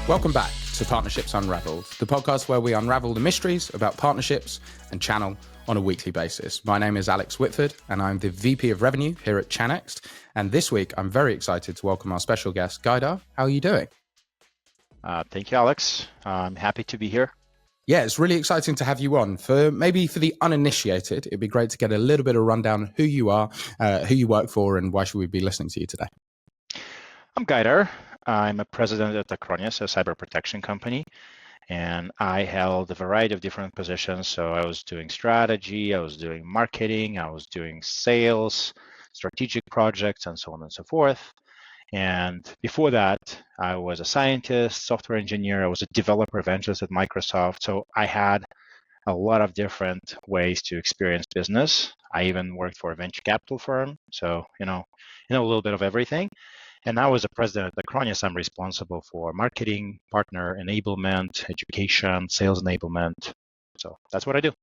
Welcome back to Partnerships Unraveled, the podcast where we unravel the mysteries about partnerships and channel on a weekly basis. My name is Alex Whitford, and I'm the VP of Revenue here at Channext. And this week, I'm very excited to welcome our special guest, Gaidar. How are you doing? Thank you, Alex. I'm happy to be here. Yeah, it's really exciting to have you on. For the uninitiated, it'd be great to get a little bit of rundown of who you are, who you work for, and why should we be listening to you today? I'm Gaidar. I'm a president at Acronis, a cyber protection company, and I held a variety of different positions. So I was doing strategy, I was doing marketing, I was doing sales, strategic projects, and so on and so forth. And before that, I was a scientist, software engineer. I was a developer evangelist at Microsoft. So I had a lot of different ways to experience business. I even worked for a venture capital firm. So, you know a little bit of everything. And now as a president at Acronis, I'm responsible for marketing, partner enablement, education, sales enablement. So that's what I do.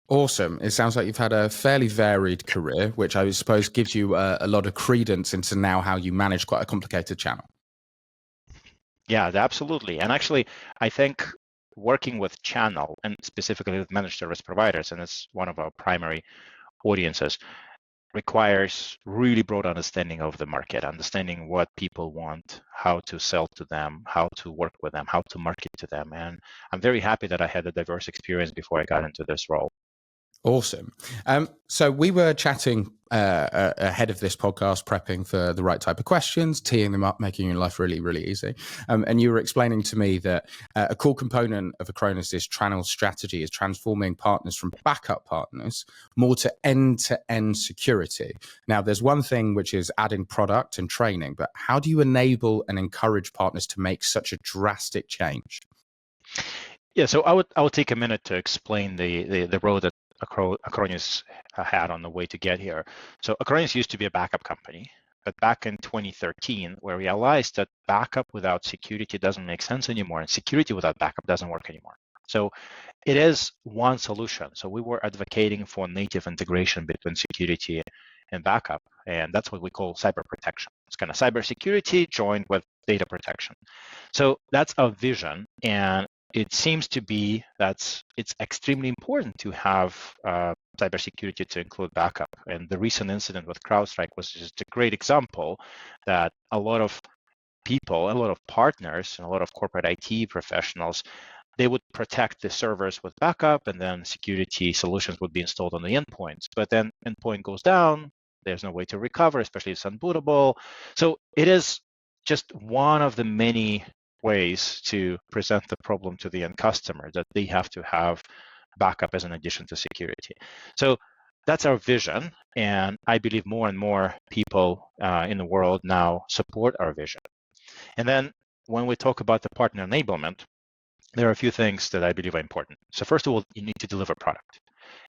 Awesome. It sounds like you've had a fairly varied career, which I suppose gives you a lot of credence into now how you manage quite a complicated channel. Yeah, absolutely. And actually, I think working with channel and specifically with managed service providers, and it's one of our primary audiences, requires really broad understanding of the market, understanding what people want, how to sell to them, how to work with them, how to market to them. And I'm very happy that I had a diverse experience before I got into this role. Awesome. So we were chatting ahead of this podcast, prepping for the right type of questions, teeing them up, making your life really, really easy. And you were explaining to me that a core component of Acronis' channel strategy is transforming partners from backup partners more to end-to-end security. Now, there's one thing which is adding product and training, but how do you enable and encourage partners to make such a drastic change? Yeah, so I would take a minute to explain the road that Acronis had on the way to get here. So Acronis used to be a backup company, but back in 2013, we realized that backup without security doesn't make sense anymore, and security without backup doesn't work anymore. So it is one solution. So we were advocating for native integration between security and backup, and that's what we call cyber protection. It's kind of cybersecurity joined with data protection. So that's our vision, and it seems to be that it's extremely important to have cybersecurity to include backup. And the recent incident with CrowdStrike was just a great example that a lot of people, a lot of partners, and a lot of corporate IT professionals, they would protect the servers with backup, and then security solutions would be installed on the endpoints. But then endpoint goes down, there's no way to recover, especially if it's unbootable. So it is just one of the many ways to present the problem to the end customer, that they have to have backup as an addition to security. So that's our vision, and I believe more and more people in the world now support our vision. And then when we talk about the partner enablement, there are a few things that I believe are important. So first of all, you need to deliver product.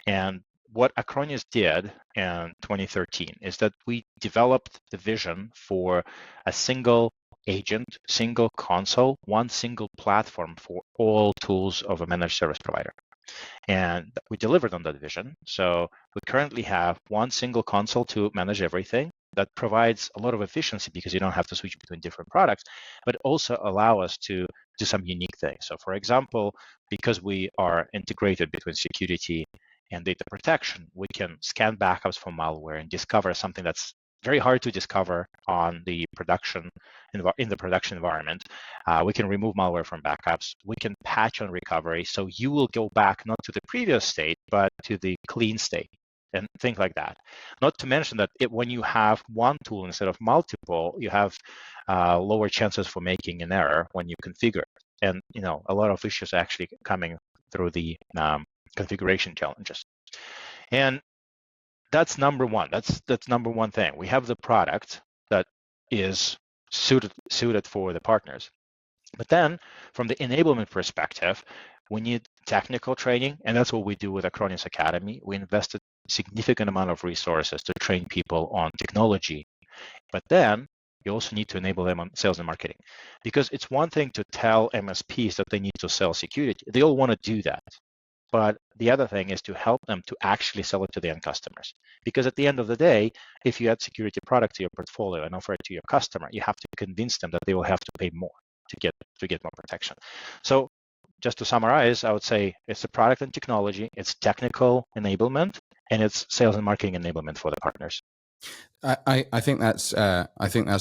And what Acronis did in 2013 is that we developed the vision for a single agent, single console, one single platform for all tools of a managed service provider. And we delivered on that vision. So we currently have one single console to manage everything. That provides a lot of efficiency because you don't have to switch between different products, but also allow us to do some unique things. So for example, because we are integrated between security and data protection, we can scan backups for malware and discover something that's very hard to discover on the production in the production environment. We can remove malware from backups. We can patch on recovery, so you will go back not to the previous state, but to the clean state, and things like that. Not to mention that when you have one tool instead of multiple, you have lower chances for making an error when you configure. And a lot of issues are actually coming through the configuration challenges. And that's number one. That's number one thing. We have the product that is suited for the partners. But then from the enablement perspective, we need technical training, and that's what we do with Acronis Academy. We invested a significant amount of resources to train people on technology. But then you also need to enable them on sales and marketing, because it's one thing to tell MSPs that they need to sell security. They all want to do that. But the other thing is to help them to actually sell it to the end customers. Because at the end of the day, if you add security product to your portfolio and offer it to your customer, you have to convince them that they will have to pay more. to get more protection. So just to summarize, I would say it's the product and technology, it's technical enablement, and it's sales and marketing enablement for the partners. I think that's a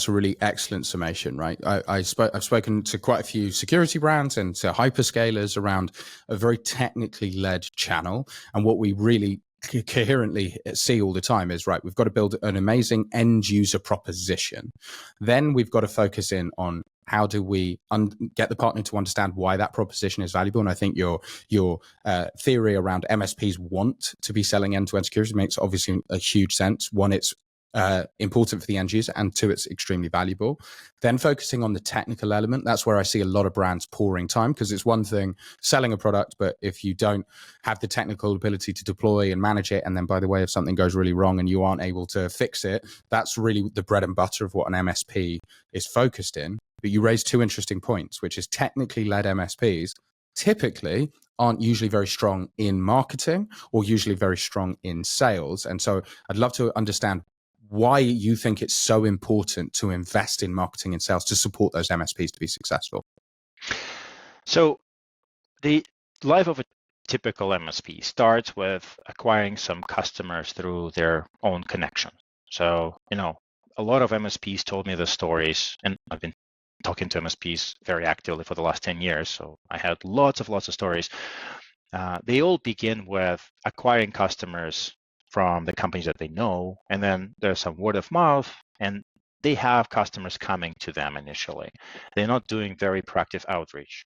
really excellent summation, right? I've spoken to quite a few security brands and to hyperscalers around a very technically led channel, and what we really coherently see all the time is, right, we've got to build an amazing end user proposition. Then we've got to focus in on how do we get the partner to understand why that proposition is valuable. And I think your theory around MSPs want to be selling end-to-end security makes obviously a huge sense. One, it's important for the end user, and two, it's extremely valuable. Then focusing on the technical element, that's where I see a lot of brands pouring time, because it's one thing selling a product, but if you don't have the technical ability to deploy and manage it, and then by the way, if something goes really wrong and you aren't able to fix it, that's really the bread and butter of what an MSP is focused in. But you raised two interesting points, which is technically led MSPs typically aren't usually very strong in marketing or usually very strong in sales. And so I'd love to understand why you think it's so important to invest in marketing and sales to support those MSPs to be successful. So the life of a typical MSP starts with acquiring some customers through their own connection. So, a lot of MSPs told me the stories, and I've been talking to MSPs very actively for the last 10 years. So I had lots of stories. They all begin with acquiring customers from the companies that they know, and then there's some word of mouth, and they have customers coming to them initially. They're not doing very proactive outreach.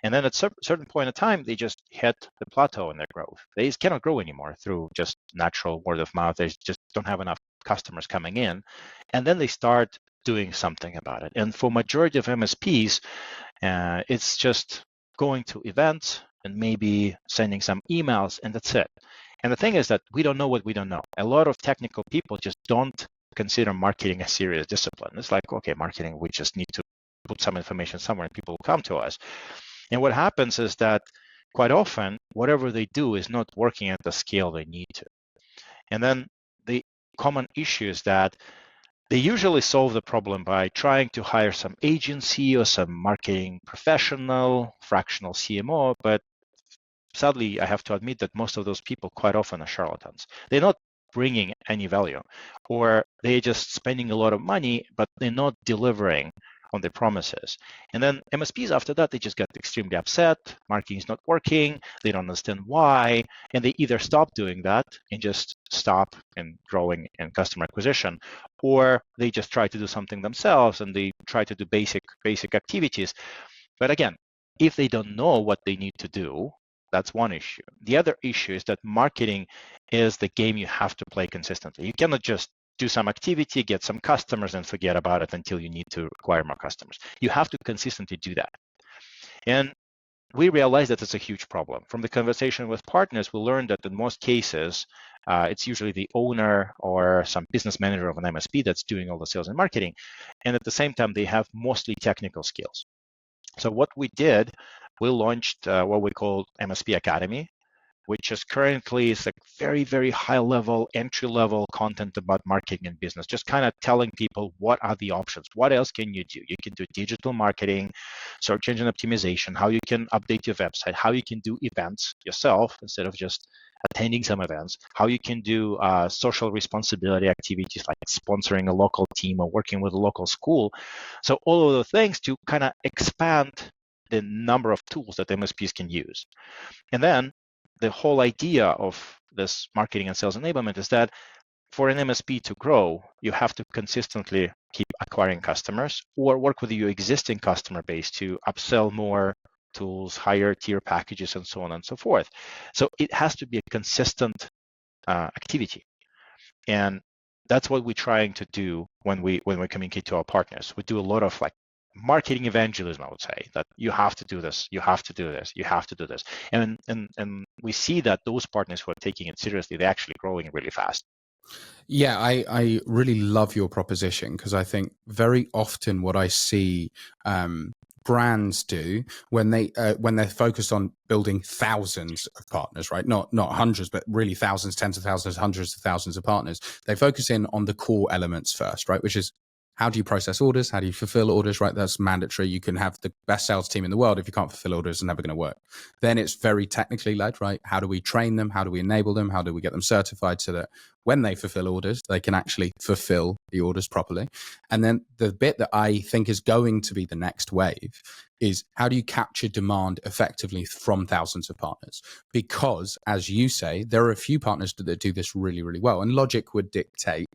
And then at a certain point in time, they just hit the plateau in their growth. They just cannot grow anymore through just natural word of mouth. They just don't have enough customers coming in. And then they start doing something about it. And for majority of MSPs, it's just going to events and maybe sending some emails, and that's it. And the thing is that we don't know what we don't know. A lot of technical people just don't consider marketing a serious discipline. It's like, okay, marketing, we just need to put some information somewhere and people will come to us. And what happens is that quite often, whatever they do is not working at the scale they need to. And then the common issue is that they usually solve the problem by trying to hire some agency or some marketing professional, fractional CMO, but sadly, I have to admit that most of those people quite often are charlatans. They're not bringing any value, or they're just spending a lot of money, but they're not delivering on their promises. And then MSPs after that, they just get extremely upset. Marketing is not working. They don't understand why. And they either stop doing that and just stop in growing in customer acquisition, or they just try to do something themselves and they try to do basic activities. But again, if they don't know what they need to do, that's one issue. The other issue is that marketing is the game you have to play consistently. You cannot just do some activity, get some customers, and forget about it until you need to acquire more customers. You have to consistently do that. And we realize that it's a huge problem. From the conversation with partners, we learned that in most cases, it's usually the owner or some business manager of an MSP that's doing all the sales and marketing. And at the same time, they have mostly technical skills. So what we did, we launched what we call MSP Academy, which is currently is a very, very high level, entry level content about marketing and business, just kind of telling people what are the options. What else can you do? You can do digital marketing, search engine optimization, how you can update your website, how you can do events yourself instead of just attending some events, how you can do social responsibility activities like sponsoring a local team or working with a local school. So all of the things to kind of expand the number of tools that MSPs can use. And then the whole idea of this marketing and sales enablement is that for an MSP to grow, you have to consistently keep acquiring customers or work with your existing customer base to upsell more tools, higher tier packages, and so on and so forth. So it has to be a consistent activity. And that's what we're trying to do when we communicate to our partners. We do a lot of like marketing evangelism, I would say, that you have to do this, you have to do this, you have to do this. And we see that those partners who are taking it seriously, they're actually growing really fast. Yeah, I really love your proposition, because I think very often what I see brands do when they're focused on building thousands of partners, right? Not hundreds, but really thousands, tens of thousands, hundreds of thousands of partners. They focus in on the core elements first, right? Which is How do you process orders? How do you fulfill orders? Right, that's mandatory. You can have the best sales team in the world. If you can't fulfill orders, it's never going to work. Then it's very technically led, right? How do we train them? How do we enable them? How do we get them certified so that when they fulfill orders, they can actually fulfill the orders properly? And then the bit that I think is going to be the next wave is how do you capture demand effectively from thousands of partners? Because, as you say, there are a few partners that do this really, really well. And logic would dictate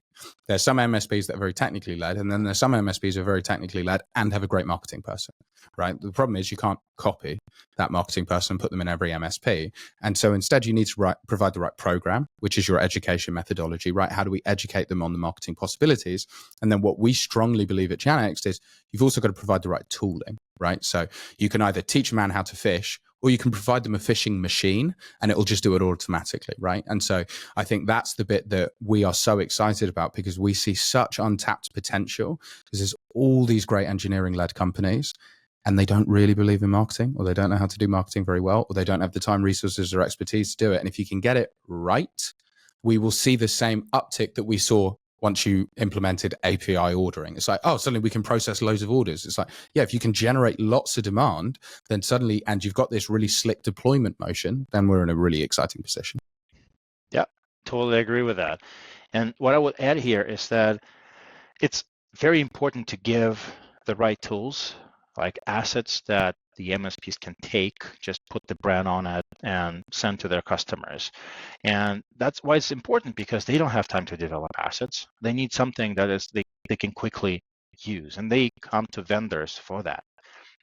there's some MSPs that are very technically led, and then there's some MSPs that are very technically led and have a great marketing person, right? The problem is you can't copy that marketing person and put them in every MSP. And so instead you need to provide the right program, which is your education methodology, right? How do we educate them on the marketing possibilities? And then what we strongly believe at Channext is you've also got to provide the right tooling, right? So you can either teach a man how to fish, or you can provide them a fishing machine and it will just do it automatically, right? And so I think that's the bit that we are so excited about because we see such untapped potential because there's all these great engineering-led companies and they don't really believe in marketing, or they don't know how to do marketing very well, or they don't have the time, resources, or expertise to do it. And if you can get it right, we will see the same uptick that we saw once you implemented API ordering. It's like, oh, suddenly we can process loads of orders. It's like, yeah, if you can generate lots of demand, then suddenly, and you've got this really slick deployment motion, then we're in a really exciting position. Yeah, totally agree with that. And what I would add here is that it's very important to give the right tools, like assets that the MSPs can take, just put the brand on it and send to their customers. And that's why it's important, because they don't have time to develop assets. They need something that is they can quickly use, and they come to vendors for that.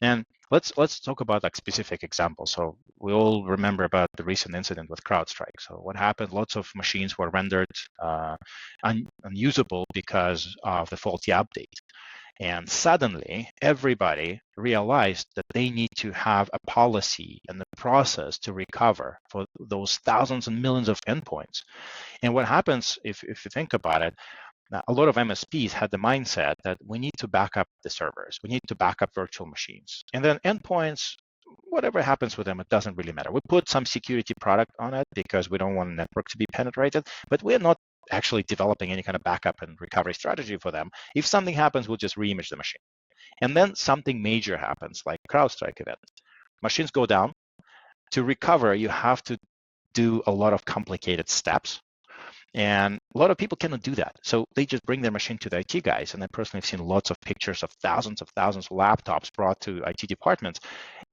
And let's talk about like specific examples. So we all remember about the recent incident with CrowdStrike. So what happened? Lots of machines were rendered unusable because of the faulty update. And suddenly, everybody realized that they need to have a policy and the process to recover for those thousands and millions of endpoints. And what happens, if you think about it, a lot of MSPs had the mindset that we need to back up the servers, we need to back up virtual machines. And then endpoints, whatever happens with them, it doesn't really matter. We put some security product on it because we don't want the network to be penetrated, but we're not actually developing any kind of backup and recovery strategy for them. If something happens, we'll just reimage the machine. And then something major happens, like CrowdStrike event. Machines go down. To recover, you have to do a lot of complicated steps. And a lot of people cannot do that. So they just bring their machine to the IT guys. And I personally have seen lots of pictures of thousands of laptops brought to IT departments.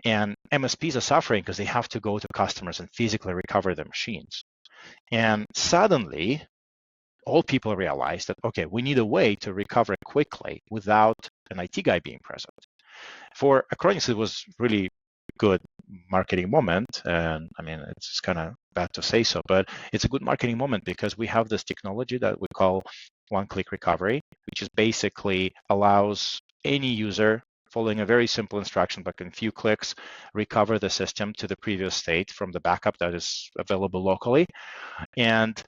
And MSPs are suffering because they have to go to customers and physically recover their machines. And suddenly, all people realize that, okay, we need a way to recover quickly without an IT guy being present. For Acronis, it was really good marketing moment. And I mean, it's kind of bad to say so, but it's a good marketing moment because we have this technology that we call one-click recovery, which is basically allows any user following a very simple instruction, but in a few clicks, recover the system to the previous state from the backup that is available locally. And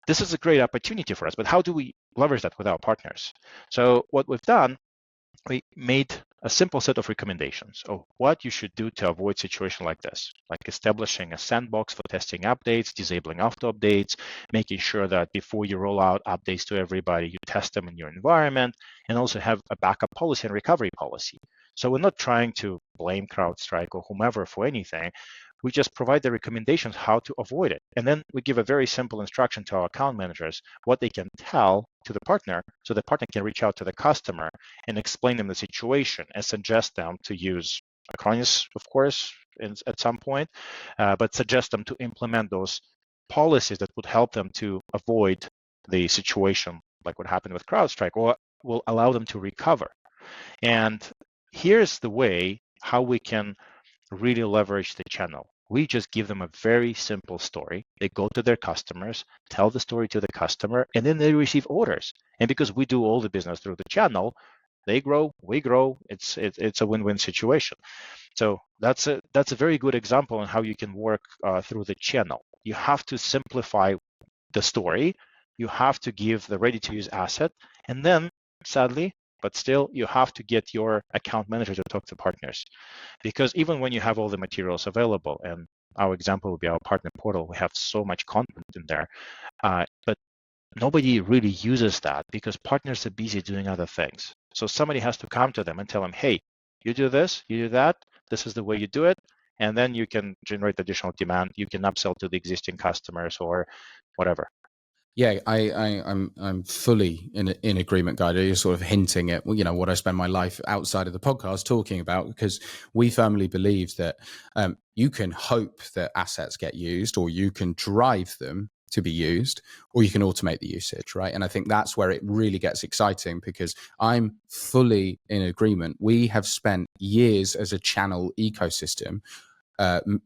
this is a great opportunity for us, but how do we leverage that with our partners? So what we've done, we made a simple set of recommendations of what you should do to avoid situation like this, like establishing a sandbox for testing updates, disabling auto updates, making sure that before you roll out updates to everybody, you test them in your environment, and also have a backup policy and recovery policy. So we're not trying to blame CrowdStrike or whomever for anything. We just provide the recommendations how to avoid it. And then we give a very simple instruction to our account managers what they can tell to the partner, so the partner can reach out to the customer and explain them the situation and suggest them to use Acronis, of course, at some point, but suggest them to implement those policies that would help them to avoid the situation like what happened with CrowdStrike, or will allow them to recover. And here's the way how we can really leverage the channel. We just give them a very simple story. They go to their customers, tell the story to the customer, and then they receive orders. And because we do all the business through the channel, they grow, we grow. It's a win-win situation. So that's a very good example on how you can work through the channel. You have to simplify the story. You have to give the ready-to-use asset, and then sadly, but still, you have to get your account manager to talk to partners. Because even when you have all the materials available, and our example would be our partner portal, we have so much content in there, but nobody really uses that because partners are busy doing other things. So somebody has to come to them and tell them, hey, you do this, you do that, this is the way you do it, and then you can generate additional demand. You can upsell to the existing customers or whatever. Yeah, I'm fully in agreement, Guy. You're sort of hinting at what I spend my life outside of the podcast talking about, because we firmly believe that you can hope that assets get used, or you can drive them to be used, or you can automate the usage, right? And I think that's where it really gets exciting, because I'm fully in agreement. We have spent years as a channel ecosystem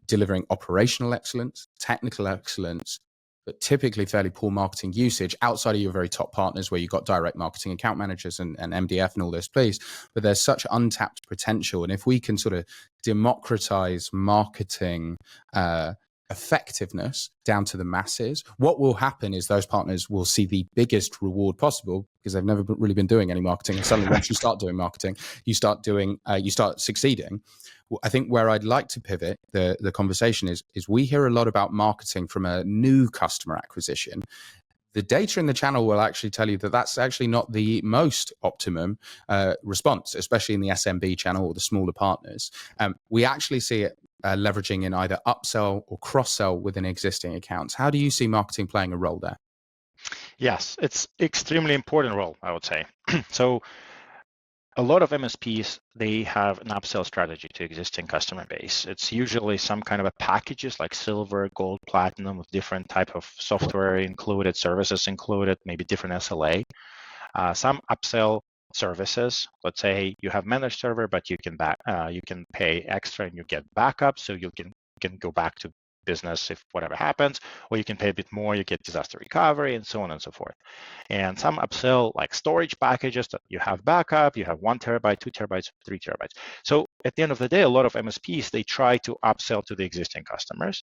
delivering operational excellence, technical excellence, but typically fairly poor marketing usage outside of your very top partners where you've got direct marketing account managers and MDF and all this, please. But there's such untapped potential. And if we can sort of democratize marketing effectiveness down to the masses, what will happen is those partners will see the biggest reward possible, because they've never really been doing any marketing. And suddenly once you start doing marketing, you start succeeding. I think where I'd like to pivot the conversation is we hear a lot about marketing from a new customer acquisition. The data in the channel will actually tell you that that's actually not the most optimum response, especially in the SMB channel or the smaller partners. We actually see it leveraging in either upsell or cross-sell within existing accounts. How do you see marketing playing a role there? Yes, it's extremely important role, I would say. So a lot of MSPs, they have an upsell strategy to existing customer base. It's usually some kind of a packages like silver, gold, platinum with different type of software included, services included, maybe different SLA. Some upsell services, let's say you have managed server, but you can pay extra and you get backup, so you can go back to business if whatever happens, or you can pay a bit more, you get disaster recovery, and so on and so forth. And some upsell like storage packages that you have backup, you have 1 terabyte, 2 terabytes, 3 terabytes. So at the end of the day, a lot of MSPs, they try to upsell to the existing customers,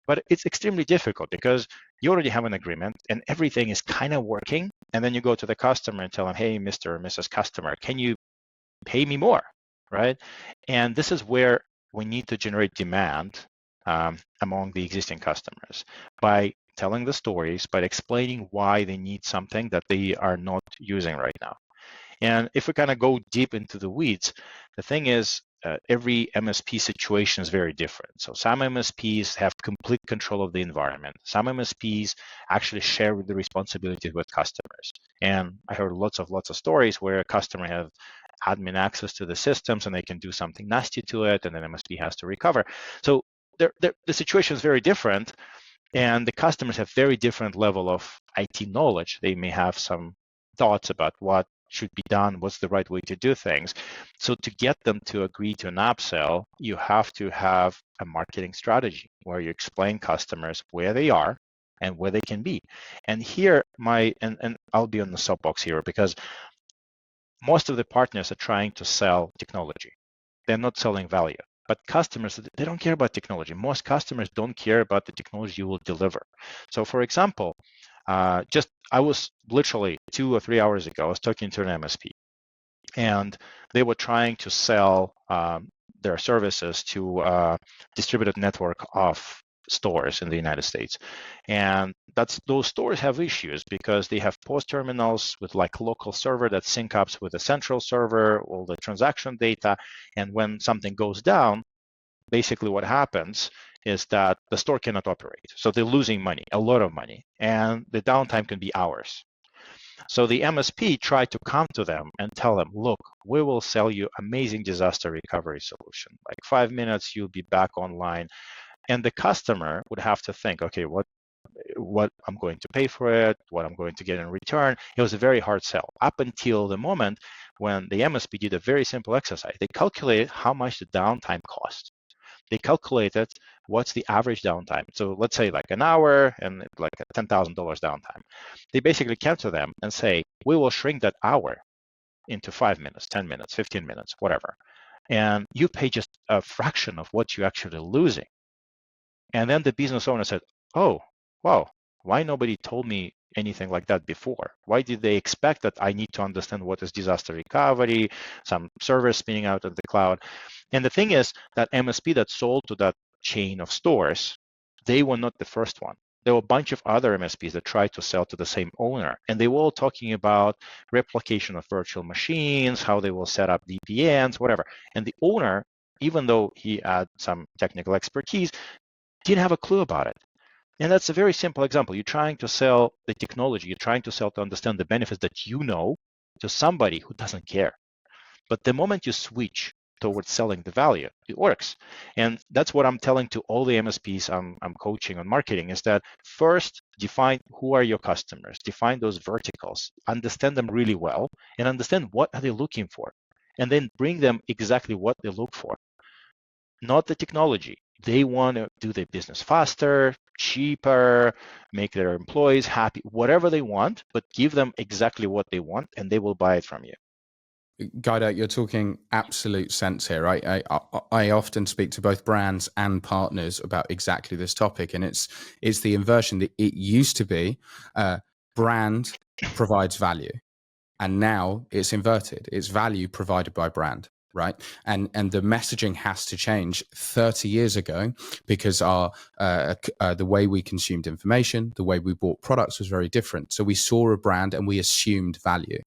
but it's extremely difficult because you already have an agreement and everything is kind of working. And then you go to the customer and tell them, hey, Mr. or Mrs. Customer, can you pay me more, right? And this is where we need to generate demand among the existing customers by telling the stories, by explaining why they need something that they are not using right now. And if we kind of go deep into the weeds, the thing is, every MSP situation is very different. So some MSPs have complete control of the environment. Some MSPs actually share the responsibility with customers. And I heard lots of stories where a customer have admin access to the systems and they can do something nasty to it, and then MSP has to recover. So the situation is very different, and the customers have very different level of IT knowledge. They may have some thoughts about what should be done, what's the right way to do things. So to get them to agree to an upsell, you have to have a marketing strategy where you explain customers where they are and where they can be. And here and I'll be on the soapbox here, because most of the partners are trying to sell technology. They're not selling value. But customers, they don't care about technology. Most customers don't care about the technology you will deliver. So for example, I was literally 2 or 3 hours ago, I was talking to an MSP, and they were trying to sell their services to a distributed network of stores in the United States. And those stores have issues because they have POS terminals with like local server that sync up with a central server, all the transaction data. And when something goes down, basically what happens is that the store cannot operate. So they're losing money, a lot of money, and the downtime can be hours. So the MSP tried to come to them and tell them, look, we will sell you amazing disaster recovery solution. Like 5 minutes, you'll be back online. And the customer would have to think, okay, what I'm going to pay for it, what I'm going to get in return. It was a very hard sell up until the moment when the MSP did a very simple exercise. They calculated how much the downtime cost. They calculated what's the average downtime. So let's say like an hour and like a $10,000 downtime. They basically come to them and say, we will shrink that hour into 5 minutes, 10 minutes, 15 minutes, whatever. And you pay just a fraction of what you're actually losing. And then the business owner said, oh, wow, why nobody told me anything like that before? Why did they expect that I need to understand what is disaster recovery, some servers spinning out of the cloud? And the thing is that MSP that sold to that chain of stores, they were not the first one. there were a bunch of other MSPs that tried to sell to the same owner, and they were all talking about replication of virtual machines, how they will set up VPNs, whatever. And the owner, even though he had some technical expertise, didn't have a clue about it. And that's a very simple example. You're trying to sell the technology, you're trying to sell to understand the benefits that you know to somebody who doesn't care. But the moment you switch towards selling the value, it works. And that's what I'm telling to all the MSPs I'm coaching on marketing, is that first define who are your customers, define those verticals, understand them really well, and understand what are they looking for. And then bring them exactly what they look for, not the technology. They want to do their business faster, cheaper, make their employees happy, whatever they want, but give them exactly what they want and they will buy it from you. Gaidar, you're talking absolute sense here. I often speak to both brands and partners about exactly this topic, and it's the inversion. That it used to be brand provides value, and now it's inverted. It's value provided by brand, right? And the messaging has to change. 30 years ago, because the way we consumed information, the way we bought products was very different. So we saw a brand and we assumed value.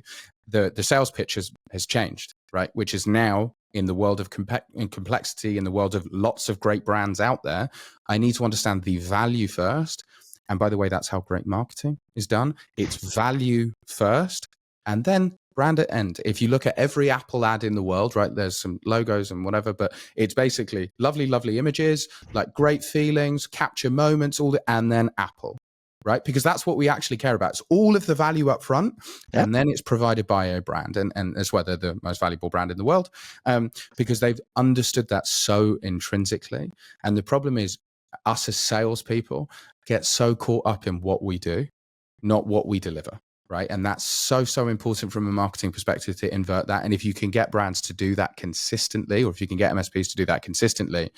The sales pitch has changed, right? Which is now, in the world of complexity, in the world of lots of great brands out there, I need to understand the value first. And by the way, that's how great marketing is done. It's value first, and then brand at end. If you look at every Apple ad in the world, right, there's some logos and whatever, but it's basically lovely images, like great feelings, capture moments, and then Apple. Right? Because that's what we actually care about. It's all of the value up front, Yep. and then it's provided by a brand, and as well, they're the most valuable brand in the world, because they've understood that so intrinsically. And the problem is, us as salespeople get so caught up in what we do, not what we deliver. Right. And that's so important from a marketing perspective to invert that. And if you can get brands to do that consistently, or if you can get MSPs to do that consistently,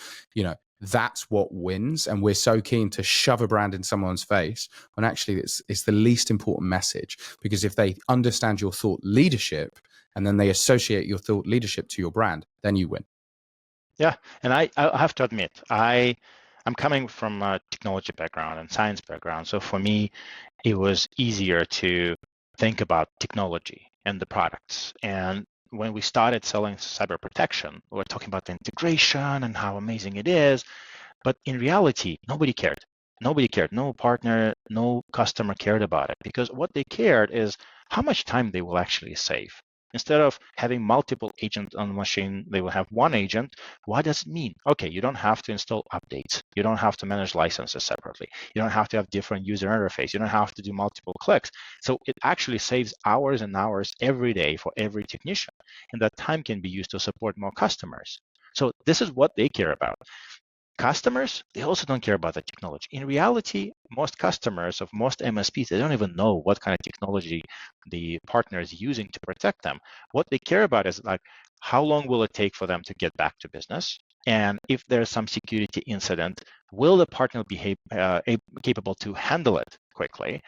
that's what wins. And we're so keen to shove a brand in someone's face when actually it's the least important message, because if they understand your thought leadership and then they associate your thought leadership to your brand, then you win. Yeah. And I have to admit, I'm coming from a technology background and science background. So for me, it was easier to think about technology and the products. And when we started selling cyber protection, we were talking about the integration and how amazing it is. But in reality, nobody cared. Nobody cared. No partner, no customer cared about it, because what they cared is how much time they will actually save. Instead of having multiple agents on the machine, they will have one agent. What does it mean? Okay, you don't have to install updates. You don't have to manage licenses separately. You don't have to have different user interface. You don't have to do multiple clicks. So it actually saves hours and hours every day for every technician. And that time can be used to support more customers. So this is what they care about. Customers, they also don't care about the technology. In reality, most customers of most MSPs, they don't even know what kind of technology the partner is using to protect them. What they care about is like, how long will it take for them to get back to business? And if there's some security incident, will the partner be capable to handle it quickly?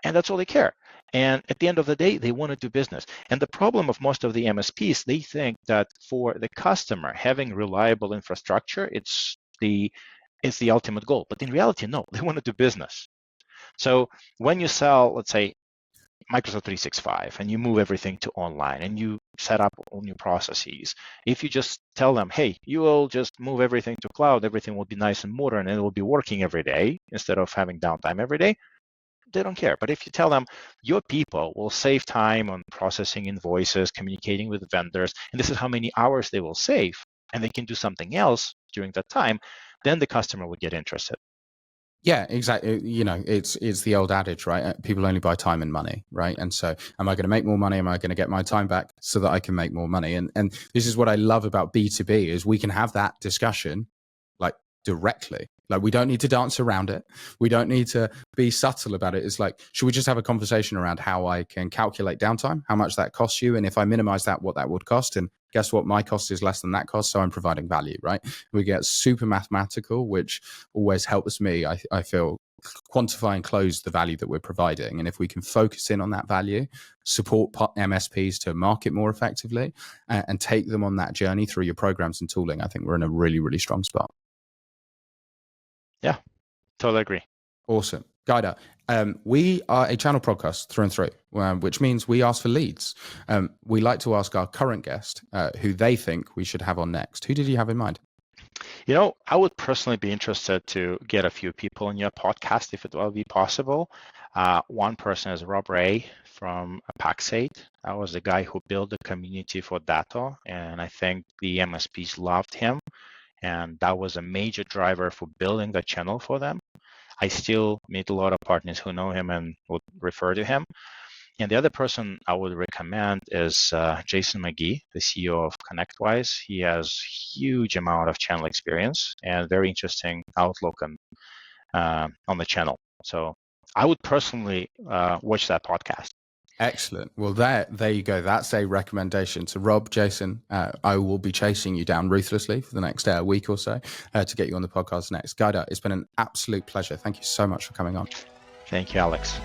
And that's all they care. And at the end of the day, they want to do business. And the problem of most of the MSPs, they think that for the customer, having reliable infrastructure, it's the ultimate goal. But in reality, no, they want to do business. So when you sell, let's say, Microsoft 365 and you move everything to online and you set up all new processes, if you just tell them, hey, you will just move everything to cloud, everything will be nice and modern and it will be working every day instead of having downtime every day, they don't care. But if you tell them your people will save time on processing invoices, communicating with vendors, and this is how many hours they will save, and they can do something else during that time, then the customer would get interested. Yeah, exactly. It's the old adage, right? People only buy time and money, right? And so, am I going to make more money? Am I going to get my time back so that I can make more money? And this is what I love about B2B is we can have that discussion like directly. Like, we don't need to dance around it. We don't need to be subtle about it. It's like, should we just have a conversation around how I can calculate downtime, how much that costs you, and if I minimize that, what that would cost? And guess what? My cost is less than that cost, so I'm providing value, right? We get super mathematical, which always helps me, I feel, quantify and close the value that we're providing. And if we can focus in on that value, support MSPs to market more effectively, and take them on that journey through your programs and tooling, I think we're in a really, really strong spot. Yeah, totally agree. Awesome. Gaidar, we are a channel podcast through and through, which means we ask for leads. We like to ask our current guest who they think we should have on next. Who did you have in mind? I would personally be interested to get a few people on your podcast if it will be possible. One person is Rob Ray from Paxate. I was the guy who built the community for Datto, and I think the MSPs loved him, and that was a major driver for building the channel for them. I still meet a lot of partners who know him and would refer to him. And the other person I would recommend is Jason McGee, the CEO of ConnectWise. He has huge amount of channel experience and very interesting outlook on the channel. So I would personally watch that podcast. Excellent. Well, there you go. That's a recommendation to Rob, Jason. I will be chasing you down ruthlessly for the next week or so to get you on the podcast next. Gaidar, it's been an absolute pleasure. Thank you so much for coming on. Thank you, Alex.